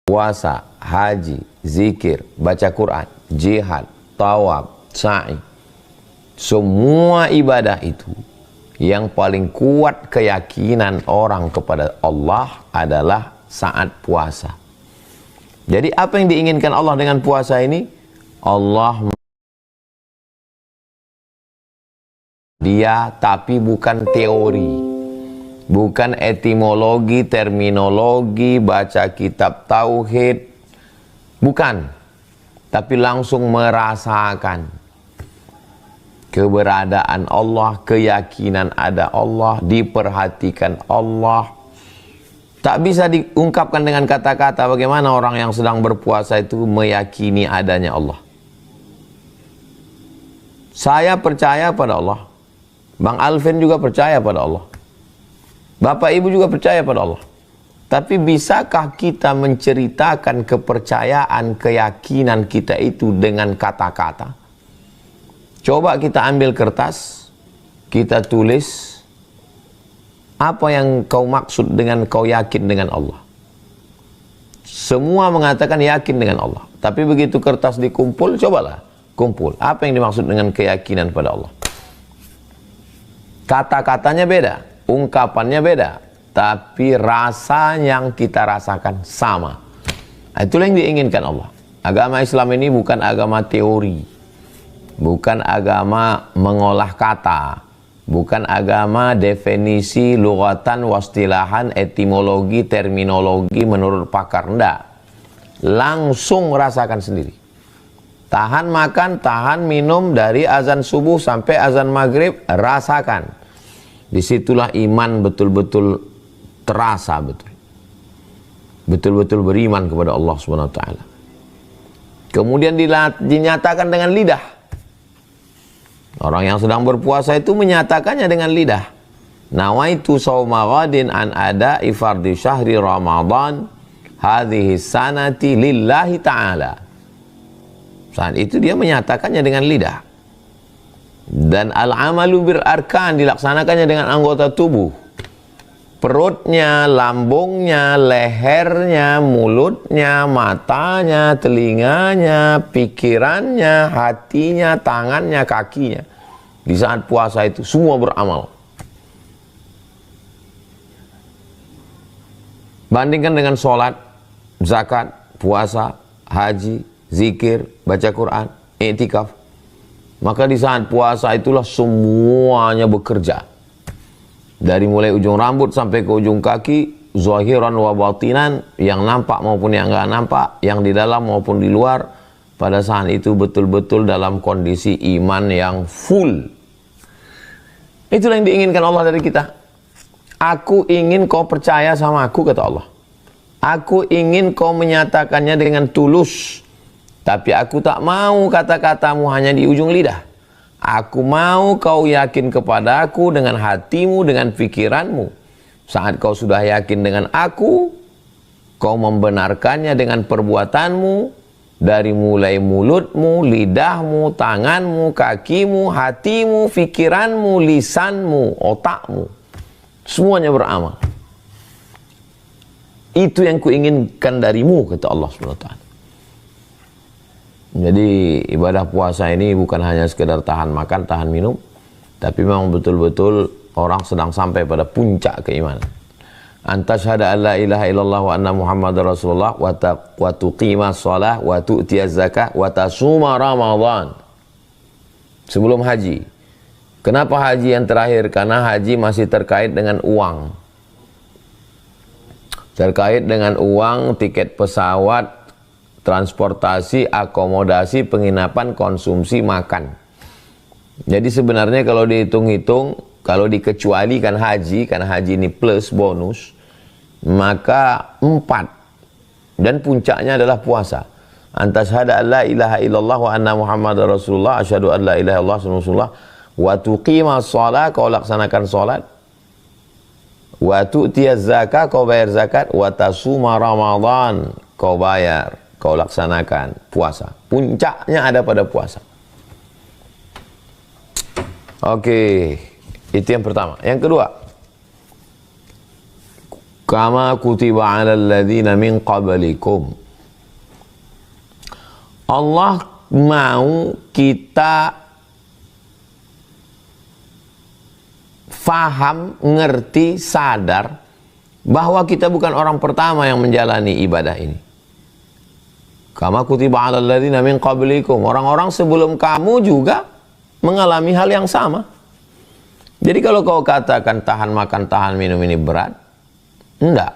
puasa, haji, zikir, baca Quran, jihad, tawaf, sa'i. Semua ibadah itu yang paling kuat keyakinan orang kepada Allah adalah saat puasa. Jadi apa yang diinginkan Allah dengan puasa ini? Allah dia, tapi bukan teori, bukan etimologi, terminologi, baca kitab tauhid, bukan, tapi langsung merasakan keberadaan Allah, keyakinan ada Allah, diperhatikan Allah. Tak bisa diungkapkan dengan kata-kata bagaimana orang yang sedang berpuasa itu meyakini adanya Allah. Saya percaya pada Allah, Bang Alvin juga percaya pada Allah, Bapak Ibu juga percaya pada Allah. Tapi bisakah kita menceritakan kepercayaan, keyakinan kita itu dengan kata-kata? Coba kita ambil kertas, kita tulis apa yang kau maksud dengan kau yakin dengan Allah. Semua mengatakan yakin dengan Allah. Tapi begitu kertas dikumpul, cobalah kumpul. Apa yang dimaksud dengan keyakinan pada Allah? Kata-katanya beda, ungkapannya beda, tapi rasa yang kita rasakan sama. Itulah yang diinginkan Allah. Agama Islam ini bukan agama teori, bukan agama mengolah kata, bukan agama definisi lughatan, wastilahan, etimologi, terminologi menurut pakar. Enggak. Langsung rasakan sendiri. Tahan makan, tahan minum dari azan subuh sampai azan maghrib, rasakan. Disitulah iman betul-betul terasa betul. Betul-betul beriman kepada Allah SWT. Kemudian dinyatakan dengan lidah. Orang yang sedang berpuasa itu menyatakannya dengan lidah. Nawaitu shauma ghadin an ada'i fardhi syahri Ramadan hadhihi sanati lillahi ta'ala. Saat itu dia menyatakannya dengan lidah. Dan al-amalu bil arkan, dilaksanakannya dengan anggota tubuh. Perutnya, lambungnya, lehernya, mulutnya, matanya, telinganya, pikirannya, hatinya, tangannya, kakinya. Di saat puasa itu semua beramal. Bandingkan dengan sholat, zakat, puasa, haji, zikir, baca Quran, i'tikaf. Maka di saat puasa itulah semuanya bekerja. Dari mulai ujung rambut sampai ke ujung kaki, zahiran wa batinan, yang nampak maupun yang enggak nampak, yang di dalam maupun di luar, pada saat itu betul-betul dalam kondisi iman yang full. Itulah yang diinginkan Allah dari kita. Aku ingin kau percaya sama aku, kata Allah. Aku ingin kau menyatakannya dengan tulus. Tapi aku tak mau kata-katamu hanya di ujung lidah. Aku mau kau yakin kepada aku dengan hatimu, dengan pikiranmu. Saat kau sudah yakin dengan aku, kau membenarkannya dengan perbuatanmu, dari mulai mulutmu, lidahmu, tanganmu, kakimu, hatimu, pikiranmu, lisanmu, otakmu. Semuanya beramal. Itu yang kuinginkan darimu, kata Allah SWT. Jadi ibadah puasa ini bukan hanya sekedar tahan makan, tahan minum, tapi memang betul-betul orang sedang sampai pada puncak keimanan. Antashhada an la ilaha illallah wa anna Muhammadar Rasulullah wa tuqima shalah wa tu'tiyaz zakah wa tasuma Ramadan. Sebelum haji. Kenapa haji yang terakhir? Karena haji masih terkait dengan uang. Terkait dengan uang, tiket pesawat, transportasi, akomodasi, penginapan, konsumsi, makan. Jadi sebenarnya kalau dihitung-hitung, kalau dikecualikan haji, karena haji ini plus bonus, maka 4. Dan puncaknya adalah puasa. Antashhada an la ilaha illallah wa anna Muhammadar Rasulullah, asyhadu an la ilaha illallah Rasulullah, wa tuqimas shalah, kau laksanakan salat, wa tu'tiyaz zakah, kau bayar zakat, wa tasuma Ramadan, kau bayar, kau laksanakan puasa. Puncaknya ada pada puasa. Oke, itu yang pertama. Yang kedua, kama kutiba 'alal ladzina min qablikum. Allah mau kita faham, ngerti, sadar bahwa kita bukan orang pertama yang menjalani ibadah ini. Kama kutiba 'alal ladzina min qablikum. Orang-orang sebelum kamu juga mengalami hal yang sama. Jadi kalau kau katakan tahan makan, tahan minum ini berat, enggak.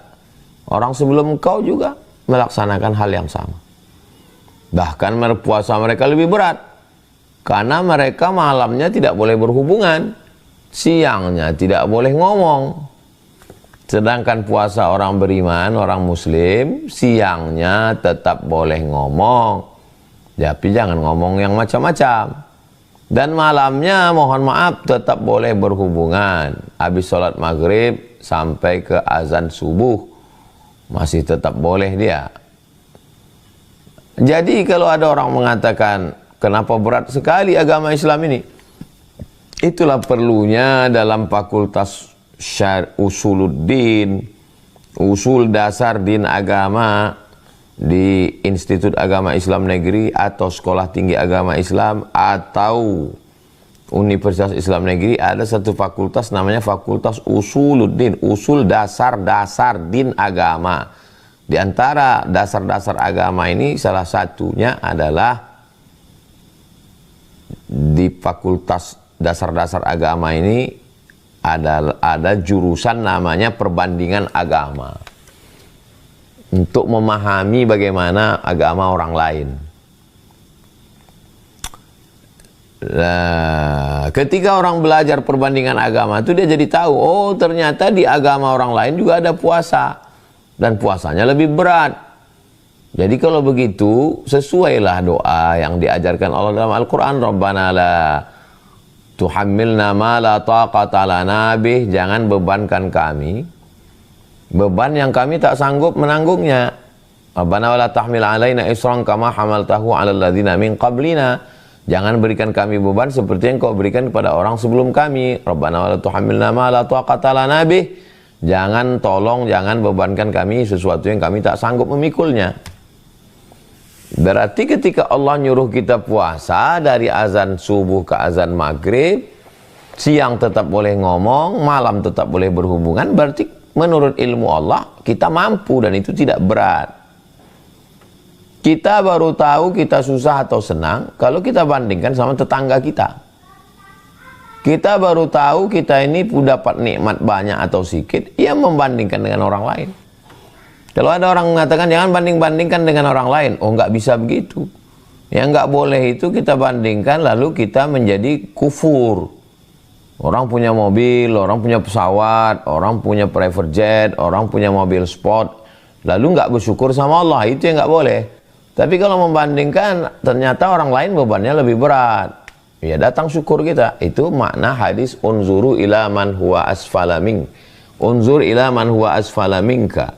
Orang sebelum kau juga melaksanakan hal yang sama. Bahkan puasa mereka lebih berat. Karena mereka malamnya tidak boleh berhubungan. Siangnya tidak boleh ngomong. Sedangkan puasa orang beriman, orang muslim, siangnya tetap boleh ngomong. Tapi jangan ngomong yang macam-macam. Dan malamnya mohon maaf tetap boleh berhubungan. Habis sholat maghrib sampai ke azan subuh masih tetap boleh dia. Jadi kalau ada orang mengatakan kenapa berat sekali agama Islam ini, itulah perlunya dalam fakultas usuluddin, usul dasar din agama di Institut Agama Islam Negeri atau Sekolah Tinggi Agama Islam atau Universitas Islam Negeri, ada satu fakultas namanya Fakultas Usuluddin, usul dasar-dasar din agama. Di antara dasar-dasar agama ini salah satunya adalah di Fakultas dasar-dasar agama ini ada jurusan namanya perbandingan agama. Untuk memahami bagaimana agama orang lain. Nah, ketika orang belajar perbandingan agama itu dia jadi tahu, oh ternyata di agama orang lain juga ada puasa. Dan puasanya lebih berat. Jadi kalau begitu, sesuailah doa yang diajarkan Allah dalam Al-Quran. Rabbana la tuhammilna ma la taqata lana bih. Jangan bebankan kami beban yang kami tak sanggup menanggungnya. Rabbana wala tahmil alaina isran kama hamaltahu 'alal ladzina min qablina. Jangan berikan kami beban seperti yang kau berikan kepada orang sebelum kami. Rabbana wala tuhammilna ma la taqata lana bih. Jangan bebankan kami sesuatu yang kami tak sanggup memikulnya. Berarti ketika Allah nyuruh kita puasa dari azan subuh ke azan maghrib, siang tetap boleh ngomong, malam tetap boleh berhubungan, berarti menurut ilmu Allah, kita mampu dan itu tidak berat. Kita baru tahu kita susah atau senang kalau kita bandingkan sama tetangga kita. Kita baru tahu kita ini dapat nikmat banyak atau sedikit, ia membandingkan dengan orang lain. Kalau ada orang mengatakan jangan banding-bandingkan dengan orang lain, oh nggak bisa begitu. Yang nggak boleh itu kita bandingkan lalu kita menjadi kufur. Orang punya mobil, orang punya pesawat, orang punya private jet, orang punya mobil sport, lalu nggak bersyukur sama Allah, itu yang nggak boleh. Tapi kalau membandingkan, ternyata orang lain bebannya lebih berat, ya datang syukur kita. Itu makna hadis unzuru ila man huwa asfala mink. Unzur ila man huwa asfala minka.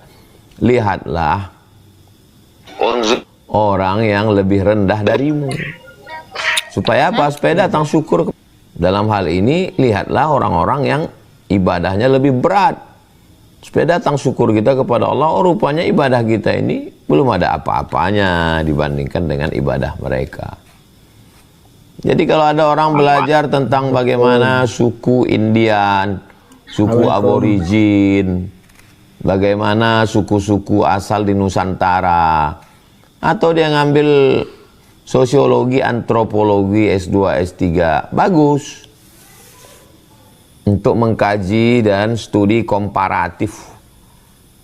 Lihatlah orang yang lebih rendah darimu. Supaya apa? Supaya datang syukur. Dalam hal ini, lihatlah orang-orang yang ibadahnya lebih berat. Supaya datang syukur kita kepada Allah, oh rupanya ibadah kita ini belum ada apa-apanya dibandingkan dengan ibadah mereka. Jadi kalau ada orang belajar tentang bagaimana suku Indian, suku aborigin, bagaimana suku-suku asal di Nusantara, atau dia ngambil sosiologi, antropologi, S2, S3, bagus. Untuk mengkaji dan studi komparatif.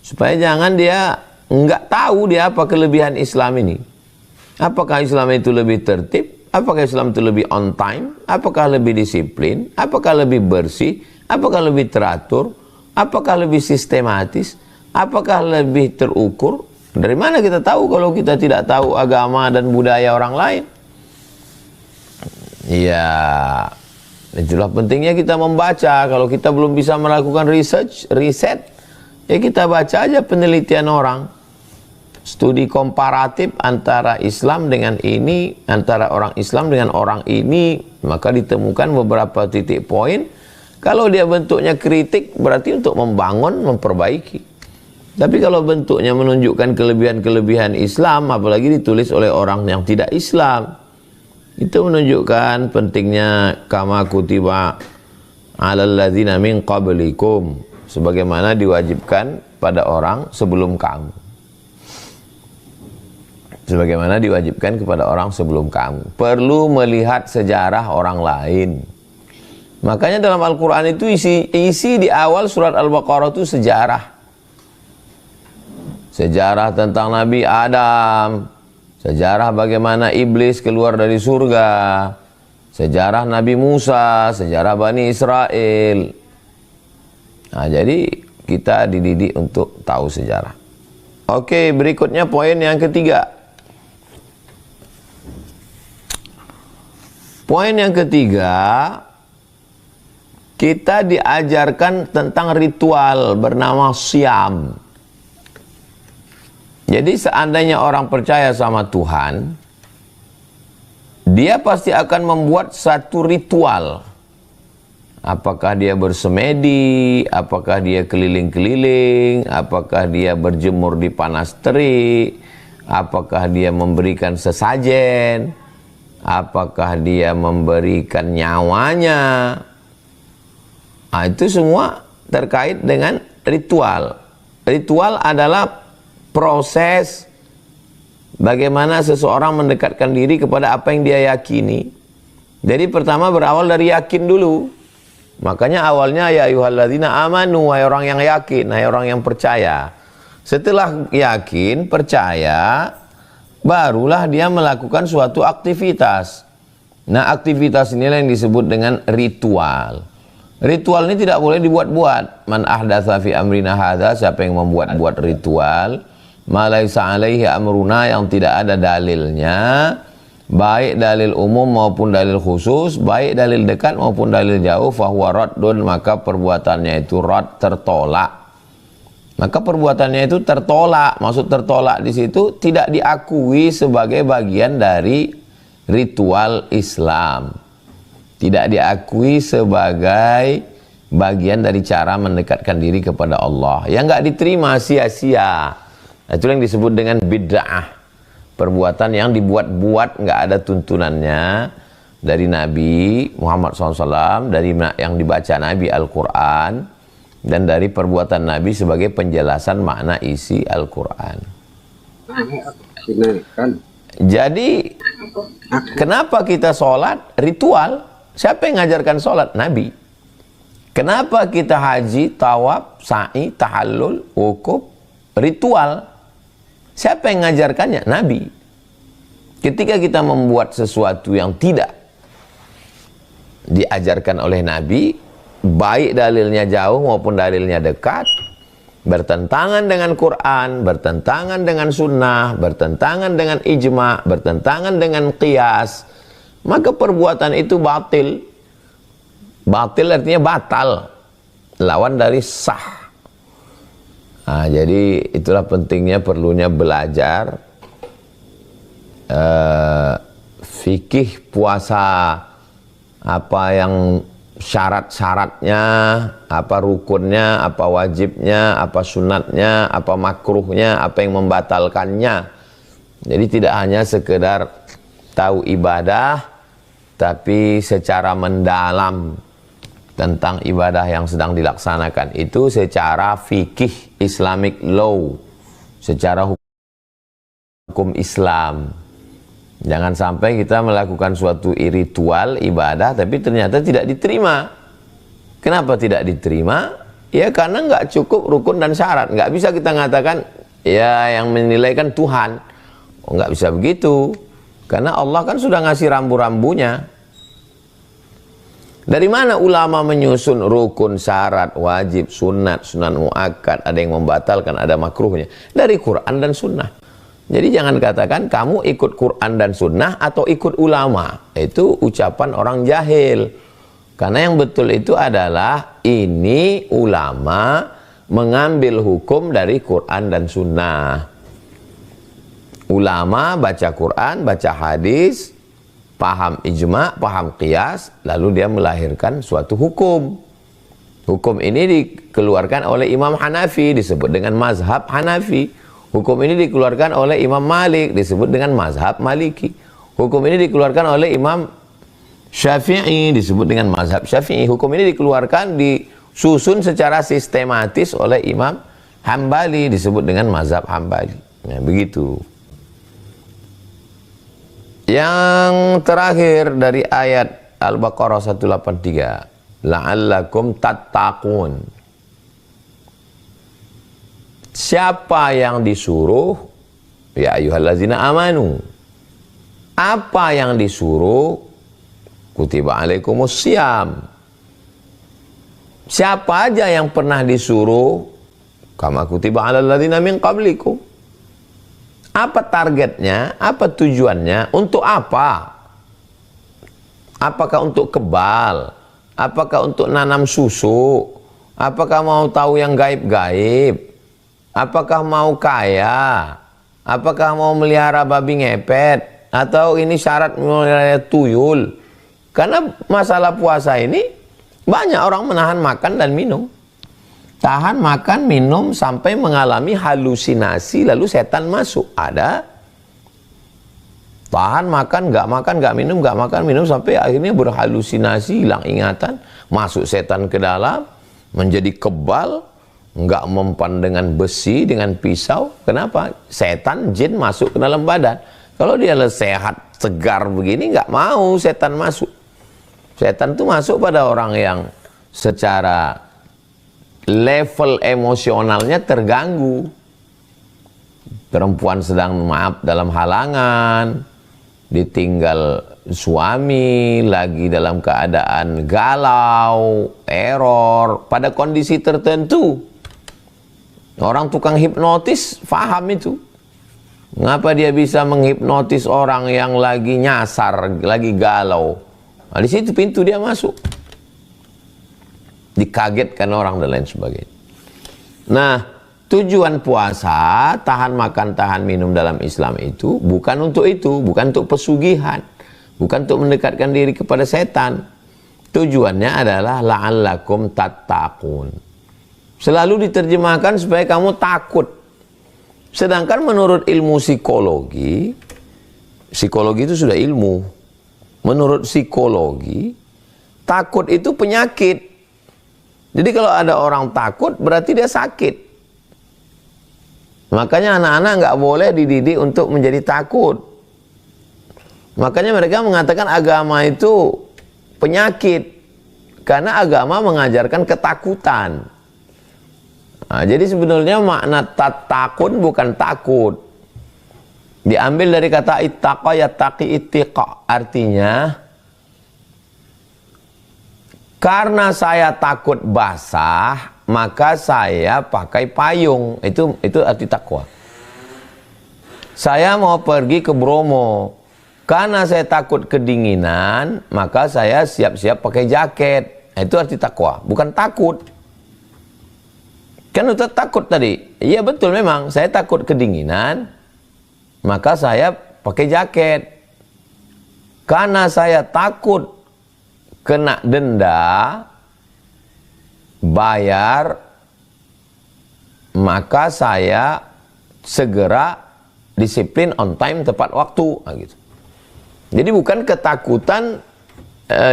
Supaya jangan dia nggak tahu dia apa kelebihan Islam ini. Apakah Islam itu lebih tertib? Apakah Islam itu lebih on time? Apakah lebih disiplin? Apakah lebih bersih? Apakah lebih teratur? Apakah lebih sistematis? Apakah lebih terukur? Dari mana kita tahu kalau kita tidak tahu agama dan budaya orang lain? Ya, itulah pentingnya kita membaca. Kalau kita belum bisa melakukan riset, ya kita baca aja penelitian orang. Studi komparatif antara Islam dengan ini, antara orang Islam dengan orang ini, maka ditemukan beberapa titik poin. Kalau dia bentuknya kritik, berarti untuk membangun, memperbaiki. Tapi kalau bentuknya menunjukkan kelebihan-kelebihan Islam, apalagi ditulis oleh orang yang tidak Islam, itu menunjukkan pentingnya kama kutiba alal ladzina min qablikum, sebagaimana diwajibkan pada orang sebelum kamu. Sebagaimana diwajibkan kepada orang sebelum kamu. Perlu melihat sejarah orang lain. Makanya dalam Al-Quran itu isi di awal surat Al-Baqarah itu sejarah. Sejarah tentang Nabi Adam, sejarah bagaimana iblis keluar dari surga, sejarah Nabi Musa, sejarah Bani Israel. Nah, jadi kita dididik untuk tahu sejarah. Oke, berikutnya poin yang ketiga. Poin yang ketiga, kita diajarkan tentang ritual bernama Syam. Jadi seandainya orang percaya sama Tuhan, dia pasti akan membuat satu ritual. Apakah dia bersemedi, apakah dia keliling-keliling, apakah dia berjemur di panas terik, apakah dia memberikan sesajen, apakah dia memberikan nyawanya. Nah, itu semua terkait dengan ritual. Ritual adalah proses bagaimana seseorang mendekatkan diri kepada apa yang dia yakini. Jadi pertama berawal dari yakin dulu. Makanya awalnya ya ayyuhalladzina amanu, wahai orang yang yakin, wahai orang yang percaya. Setelah yakin, percaya, barulah dia melakukan suatu aktivitas. Nah, aktivitas inilah yang disebut dengan ritual. Ritual ini tidak boleh dibuat-buat. Man ahdatsa fi amrina hadza, siapa yang membuat-buat ritual, ma laisa alaihi amruna, yang tidak ada dalilnya, baik dalil umum maupun dalil khusus, baik dalil dekat maupun dalil jauh, fahuwa raddun, maka perbuatannya itu rad, tertolak. Maka perbuatannya itu tertolak. Maksud tertolak di situ tidak diakui sebagai bagian dari ritual Islam. Tidak diakui sebagai bagian dari cara mendekatkan diri kepada Allah. Yang nggak diterima sia-sia. Itu yang disebut dengan bid'ah. Perbuatan yang dibuat-buat, nggak ada tuntunannya dari Nabi Muhammad SAW, dari yang dibaca Nabi Al-Quran, dan dari perbuatan Nabi sebagai penjelasan makna isi Al-Quran. Jadi, kenapa kita sholat? Ritual. Siapa yang ngajarkan sholat? Nabi. Kenapa kita haji, tawaf, sa'i, tahallul, wukuf? Ritual. Siapa yang ngajarkannya? Nabi. Ketika kita membuat sesuatu yang tidak diajarkan oleh Nabi, baik dalilnya jauh maupun dalilnya dekat, bertentangan dengan Quran, bertentangan dengan sunnah, bertentangan dengan ijma', bertentangan dengan qiyas, maka perbuatan itu batil. Batil artinya batal, lawan dari sah. Nah, jadi itulah pentingnya, perlunya belajar fikih puasa, apa yang syarat-syaratnya, apa rukunnya, apa wajibnya, apa sunatnya, apa makruhnya, apa yang membatalkannya. Jadi tidak hanya sekedar tahu ibadah, tapi secara mendalam tentang ibadah yang sedang dilaksanakan itu secara fikih Islamic law, secara hukum Islam. Jangan sampai kita melakukan suatu ritual ibadah tapi ternyata tidak diterima. Kenapa tidak diterima? Ya karena nggak cukup rukun dan syarat. Nggak bisa kita mengatakan ya yang menilai kan Tuhan. Oh, nggak bisa begitu. Karena Allah kan sudah ngasih rambu-rambunya. Dari mana ulama menyusun rukun, syarat, wajib, sunat, sunat muakkad, ada yang membatalkan, ada makruhnya? Dari Quran dan sunnah. Jadi jangan katakan kamu ikut Quran dan sunnah atau ikut ulama. Itu ucapan orang jahil. Karena yang betul itu adalah ini ulama mengambil hukum dari Quran dan sunnah. Ulama baca Quran, baca hadis, paham ijma', paham qiyas, lalu dia melahirkan suatu hukum. Hukum ini dikeluarkan oleh Imam Hanafi, disebut dengan mazhab Hanafi. Hukum ini dikeluarkan oleh Imam Malik, disebut dengan mazhab Maliki. Hukum ini dikeluarkan oleh Imam Syafi'i, disebut dengan mazhab Syafi'i. Hukum ini dikeluarkan, disusun secara sistematis oleh Imam Hambali, disebut dengan mazhab Hambali. Nah, begitu. Yang terakhir dari ayat Al-Baqarah 183, la'allakum tattaqun. Siapa yang disuruh? Ya ayyuhallazina amanu. Apa yang disuruh? Kutiba alaikumus syiyam. Siapa aja yang pernah disuruh? Kama kutiba alal ladzina min qablikum. Apa targetnya? Apa tujuannya? Untuk apa? Apakah untuk kebal? Apakah untuk nanam susu? Apakah mau tahu yang gaib-gaib? Apakah mau kaya? Apakah mau melihara babi ngepet? Atau ini syarat melihara tuyul? Karena masalah puasa ini banyak orang menahan makan dan minum. Tahan makan, minum sampai mengalami halusinasi, lalu setan masuk. Ada tahan makan, nggak minum, nggak makan, minum sampai akhirnya berhalusinasi, hilang ingatan, masuk setan ke dalam, menjadi kebal, nggak mempan dengan besi, dengan pisau. Kenapa? Setan, jin masuk ke dalam badan. Kalau dia sehat, segar begini, nggak mau setan masuk. Setan itu masuk pada orang yang secara level emosionalnya terganggu. Perempuan sedang dalam halangan, ditinggal suami, lagi dalam keadaan galau, error, pada kondisi tertentu. Orang tukang hipnotis paham itu. Mengapa dia bisa menghipnotis orang yang lagi nyasar, lagi galau? Nah, di situ pintu dia masuk. Dikagetkan orang dan lain sebagainya. Nah, tujuan puasa, tahan makan, tahan minum dalam Islam itu bukan untuk itu, bukan untuk pesugihan, bukan untuk mendekatkan diri kepada setan. Tujuannya adalah la'allakum tattaqun. Selalu diterjemahkan supaya kamu takut. Sedangkan menurut ilmu psikologi, psikologi itu sudah ilmu. Menurut psikologi, takut itu penyakit. Jadi kalau ada orang takut, berarti dia sakit. Makanya anak-anak nggak boleh dididik untuk menjadi takut. Makanya mereka mengatakan agama itu penyakit. Karena agama mengajarkan ketakutan. Nah, jadi sebenarnya makna takut bukan takut. Diambil dari kata ittaqa yattaqi ittiqa. Artinya, karena saya takut basah, maka saya pakai payung. Itu arti takwa. Saya mau pergi ke Bromo. Karena saya takut kedinginan, maka saya siap-siap pakai jaket. Itu arti takwa, bukan takut. Kan udah takut tadi. Iya betul memang, saya takut kedinginan, maka saya pakai jaket. Karena saya takut kena denda, bayar, maka saya segera disiplin, on time, tepat waktu. Nah, gitu. Jadi bukan ketakutan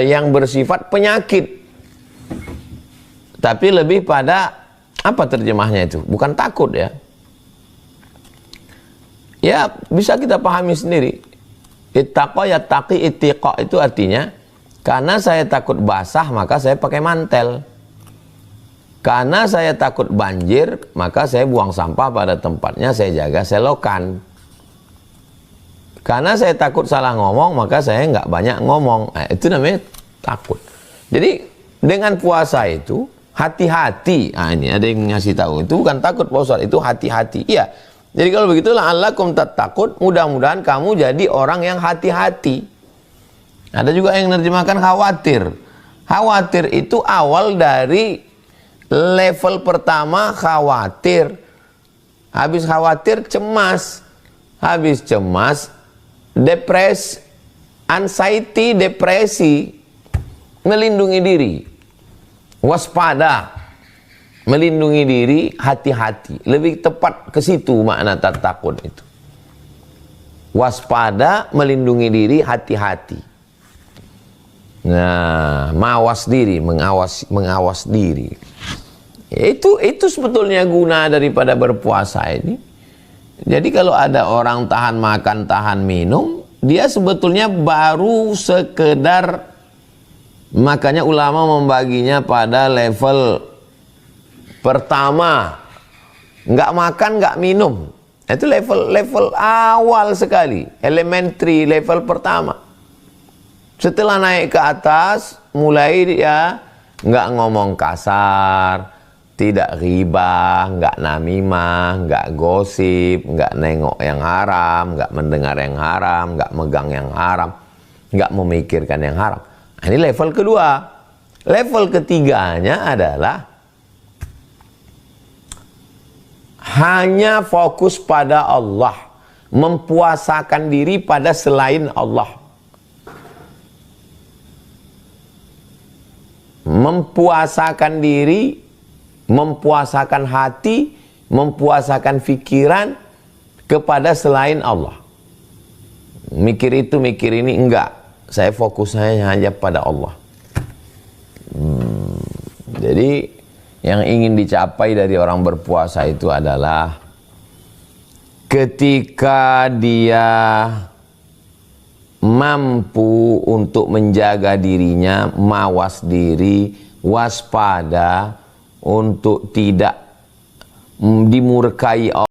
yang bersifat penyakit, tapi lebih pada apa terjemahnya itu? Bukan takut ya. Ya bisa kita pahami sendiri. Ittaqa yattaqi ittiqa itu artinya, karena saya takut basah maka saya pakai mantel. Karena saya takut banjir maka saya buang sampah pada tempatnya, saya jaga selokan. Karena saya takut salah ngomong maka saya nggak banyak ngomong. Nah, itu namanya takut. Jadi dengan puasa itu hati-hati. Nah, ini ada yang ngasih tahu, itu bukan takut Pak Ustaz, itu hati-hati. Iya. Jadi kalau begitu la'allakum tattaqun, mudah-mudahan kamu jadi orang yang hati-hati. Ada juga yang menerjemahkan khawatir. Khawatir itu awal dari level pertama khawatir. Habis khawatir cemas. Habis cemas depresi, anxiety, depresi. Melindungi diri. waspada, melindungi diri, hati-hati. Lebih tepat ke situ makna tatakun itu. Waspada, melindungi diri, hati-hati. Nah, mawas diri, mengawas diri. Itu sebetulnya guna daripada berpuasa ini. Jadi kalau ada orang tahan makan, tahan minum, dia sebetulnya baru sekedar, makanya ulama membaginya pada level pertama, nggak makan, nggak minum. Itu level awal sekali, elementary, level pertama. Setelah naik ke atas, mulai dia nggak ngomong kasar, tidak riba, nggak namimah, nggak gosip, nggak nengok yang haram, nggak mendengar yang haram, nggak megang yang haram, nggak memikirkan yang haram. Nah, ini level kedua. Level ketiganya adalah hanya fokus pada Allah, mempuasakan diri pada selain Allah. Mempuasakan diri, mempuasakan hati, mempuasakan pikiran kepada selain Allah. Mikir itu, mikir ini, enggak. Saya fokusnya hanya pada Allah. Jadi yang ingin dicapai dari orang berpuasa itu adalah ketika dia mampu untuk menjaga dirinya, mawas diri, waspada untuk tidak dimurkai Allah.